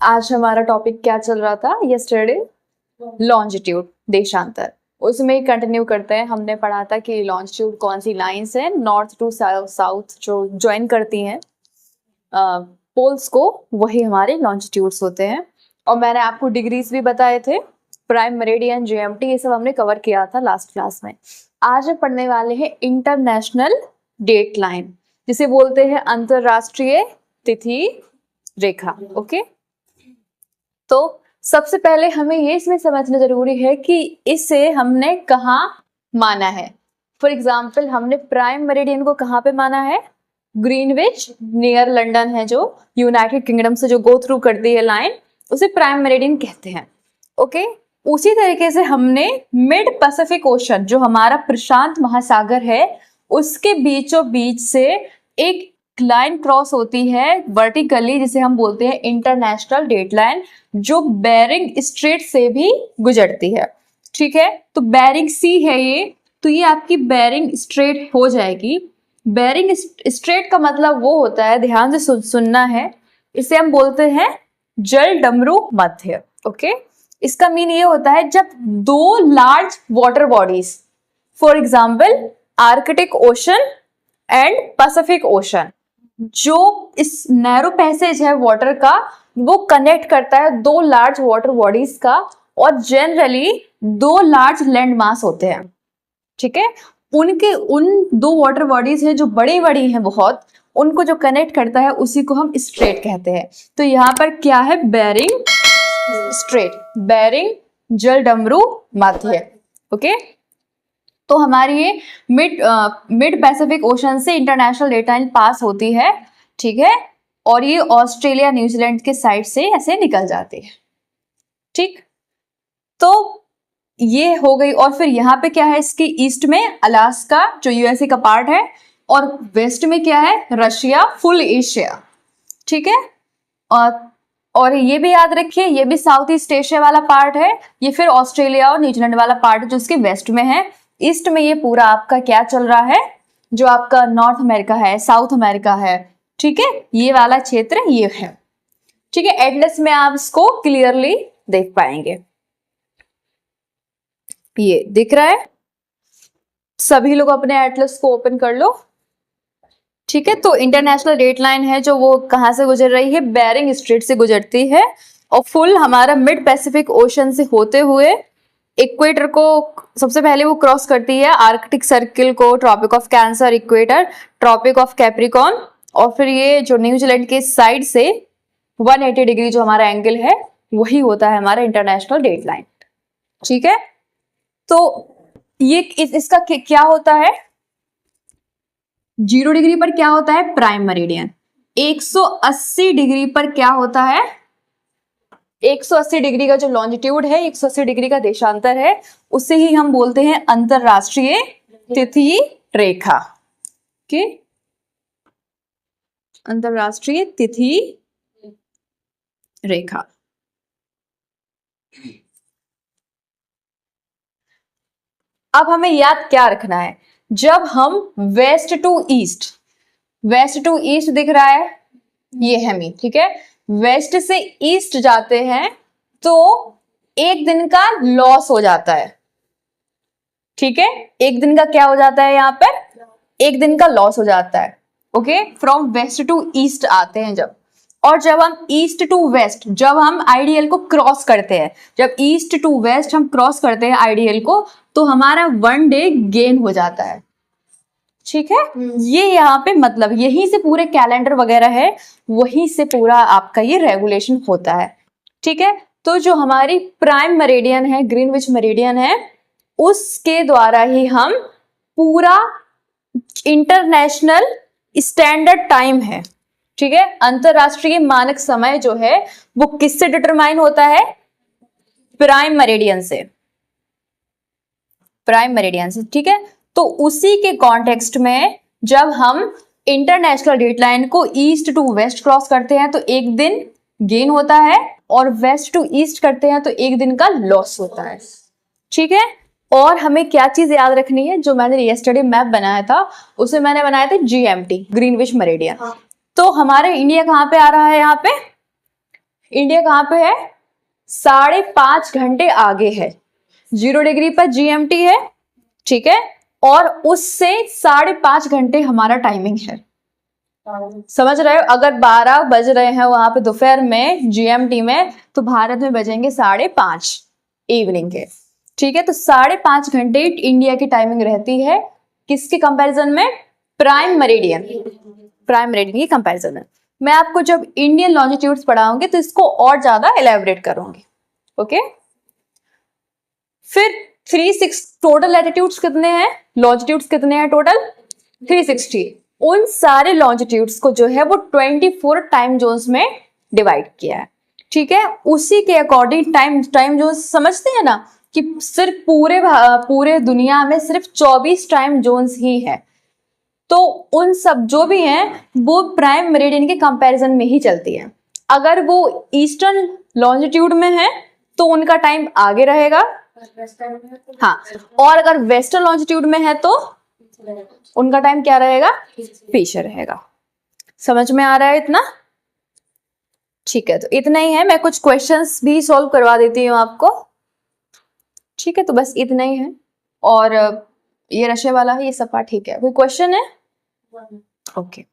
आज हमारा टॉपिक क्या चल रहा था यस्टरडे? लॉन्जिट्यूड, देशांतर। उसमें कंटिन्यू करते हैं। हमने पढ़ा था कि लॉन्जिट्यूड कौन सी लाइंस हैं नॉर्थ टू साउथ जो ज्वाइन करती हैं पोल्स को, वही हमारे लॉन्जिट्यूड्स होते हैं। और मैंने आपको डिग्रीज भी बताए थे, प्राइम मेरिडियन, जीएमटी, ये सब हमने कवर किया था लास्ट क्लास में। आज हम पढ़ने वाले हैं इंटरनेशनल डेट लाइन, जिसे बोलते हैं अंतरराष्ट्रीय तिथि रेखा। ओके, तो सबसे पहले हमें ये इसमें समझना जरूरी है कि इसे हमने कहाँ माना है। फॉर एग्जाम्पल, हमने प्राइम मेरिडियन को कहाँ पे माना है? ग्रीनविच नियर लंदन है, जो यूनाइटेड किंगडम से जो गो थ्रू करती है लाइन, उसे प्राइम मेरिडियन कहते हैं। ओके, उसी तरीके से हमने मिड पैसिफिक ओशन, जो हमारा प्रशांत महासागर है, उसके बीचों बीच से एक लाइन क्रॉस होती है वर्टिकली, जिसे हम बोलते हैं इंटरनेशनल डेट लाइन, जो बेरिंग स्ट्रेट से भी गुजरती है। ठीक है, तो बेरिंग सी है ये, तो ये आपकी बेरिंग स्ट्रेट हो जाएगी। बेरिंग स्ट्रेट का मतलब वो होता है, ध्यान से सुनना है, इसे हम बोलते हैं जल डमरू मध्य। ओके, इसका मीन ये होता है जब दो large water bodies, for example Arctic ocean and Pacific ocean, जो इस नैरो पैसेज है वाटर का, वो कनेक्ट करता है दो लार्ज वाटर बॉडीज का, और जनरली दो लार्ज लैंड मास होते हैं। ठीक है, उनके उन दो वाटर बॉडीज हैं जो बड़ी बड़ी हैं बहुत, उनको जो कनेक्ट करता है उसी को हम स्ट्रेट कहते हैं। तो यहाँ पर क्या है? बेरिंग स्ट्रेट, बेरिंग जल डमरू मध्य। ओके, तो हमारी ये मिड पैसिफिक ओशन से इंटरनेशनल डेट लाइन पास होती है। ठीक है, और ये ऑस्ट्रेलिया न्यूजीलैंड के साइड से ऐसे निकल जाती है। ठीक, तो ये हो गई। और फिर यहाँ पे क्या है? इसके ईस्ट में अलास्का जो यूएसए का पार्ट है, और वेस्ट में क्या है? Russia, full Asia. ठीक है, और ये भी याद रखिए, ये भी साउथ ईस्ट एशिया वाला पार्ट है। ये फिर ऑस्ट्रेलिया और न्यूजीलैंड वाला पार्ट जो उसके वेस्ट में है। ईस्ट में ये पूरा आपका क्या चल रहा है? जो आपका नॉर्थ अमेरिका है, साउथ अमेरिका है। ठीक है, ये वाला क्षेत्र ये है। ठीक है, एटलस में आप इसको क्लियरली देख पाएंगे। ये दिख रहा है? सभी लोग अपने एटलस को ओपन कर लो। ठीक है, तो इंटरनेशनल डेट लाइन है जो वो कहां से गुजर रही है? बेरिंग स्ट्रेट से गुजरती है, और फुल हमारा मिड पैसिफिक ओशन से होते हुए इक्वेटर को सबसे पहले वो क्रॉस करती है, आर्कटिक सर्किल को, Tropic of Cancer, equator, Tropic of Capricorn, और फिर ये जो न्यूजीलैंड के साइड से 180 डिग्री जो हमारा एंगल है, वही होता है हमारा इंटरनेशनल डेट लाइन। ठीक है, तो ये इसका क्या होता है? 0 डिग्री पर क्या होता है? Prime meridian. 180 डिग्री पर क्या होता है? 180 डिग्री का जो लॉन्जिट्यूड है, 180 डिग्री का देशांतर है, उसे ही हम बोलते हैं अंतरराष्ट्रीय तिथि रेखा। ओके, अंतरराष्ट्रीय तिथि रेखा। अब हमें याद क्या रखना है? जब हम वेस्ट टू ईस्ट दिख रहा है, ये है मी, ठीक है, वेस्ट से ईस्ट जाते हैं तो एक दिन का लॉस हो जाता है। ठीक है, एक दिन का क्या हो जाता है? यहाँ पर एक दिन का लॉस हो जाता है। Okay, from west to east आते हैं जब, और जब हम ईस्ट टू वेस्ट, जब हम आइडियल को क्रॉस करते हैं, जब ईस्ट टू वेस्ट हम क्रॉस करते हैं आइडियल को, तो हमारा 1 डे गेन हो जाता है। ठीक है, ये यहाँ पे मतलब यहीं से पूरे कैलेंडर वगैरह है, वहीं से पूरा आपका ये रेगुलेशन होता है। ठीक है, तो जो हमारी प्राइम मेरिडियन है, ग्रीनविच मेरिडियन है, उसके द्वारा ही हम पूरा इंटरनेशनल स्टैंडर्ड टाइम है, ठीक है, अंतरराष्ट्रीय मानक समय जो है वो किससे डिटरमाइन होता है? प्राइम मेरिडियन से, प्राइम मेरिडियन से। ठीक है, तो उसी के कॉन्टेक्स्ट में जब हम इंटरनेशनल डेट लाइन को ईस्ट टू वेस्ट क्रॉस करते हैं तो एक दिन गेन होता है, और वेस्ट टू ईस्ट करते हैं तो एक दिन का लॉस होता है। ठीक है, और हमें क्या चीज याद रखनी है? जो मैंने यस्टरडे मैप बनाया था, उसे मैंने बनाया था GMT, ग्रीनविच मेरिडियन। तो हमारे इंडिया कहाँ पे आ रहा है? यहाँ पे इंडिया कहाँ पे है? 5.5 घंटे आगे है। 0 डिग्री पर GMT है, ठीक है, और उससे 5.5 घंटे हमारा टाइमिंग है। समझ रहे हो? अगर 12 बज रहे हैं वहां पे दोपहर में GMT में, तो भारत में बजेंगे 5:30 इवनिंग के, ठीक है। तो 5.5 घंटे इंडिया की टाइमिंग रहती है। किसके कंपैरिजन में? प्राइम मेरिडियन, प्राइम मेरिडियन की कंपैरिजन में। मैं आपको जब इंडियन लॉन्जिट्यूड्स पढ़ाऊंगी तो इसको और ज्यादा एलैबोरेट करूंगी, ओके। फिर 360 टोटल लैटिट्यूड्स कितने हैं, लॉन्जिट्यूड्स कितने हैं टोटल? 360। उन सारे लॉन्जिट्यूड्स को जो है वो 24 टाइम जोन्स में डिवाइड किया है, ठीक है। उसी के अकॉर्डिंग टाइम जोन्स समझते हैं ना, कि सिर्फ पूरे दुनिया में सिर्फ 24 टाइम जोन्स ही है। तो उन सब जो भी हैं वो प्राइम मेरिडियन के कंपैरिजन में ही चलती है। अगर वो ईस्टर्न लॉन्जिट्यूड में है तो उनका टाइम आगे रहेगा, हाँ, और अगर वेस्टर्न लॉन्जिट्यूड में है तो उनका टाइम क्या रहेगा? पीछे रहेगा। समझ में आ रहा है इतना? ठीक है, तो इतना ही है। मैं कुछ क्वेश्चंस भी सॉल्व करवा देती हूँ आपको, ठीक है। तो बस इतना ही है। और ये रशे वाला है, ये सब पार्ट ठीक है। कोई क्वेश्चन है? ओके।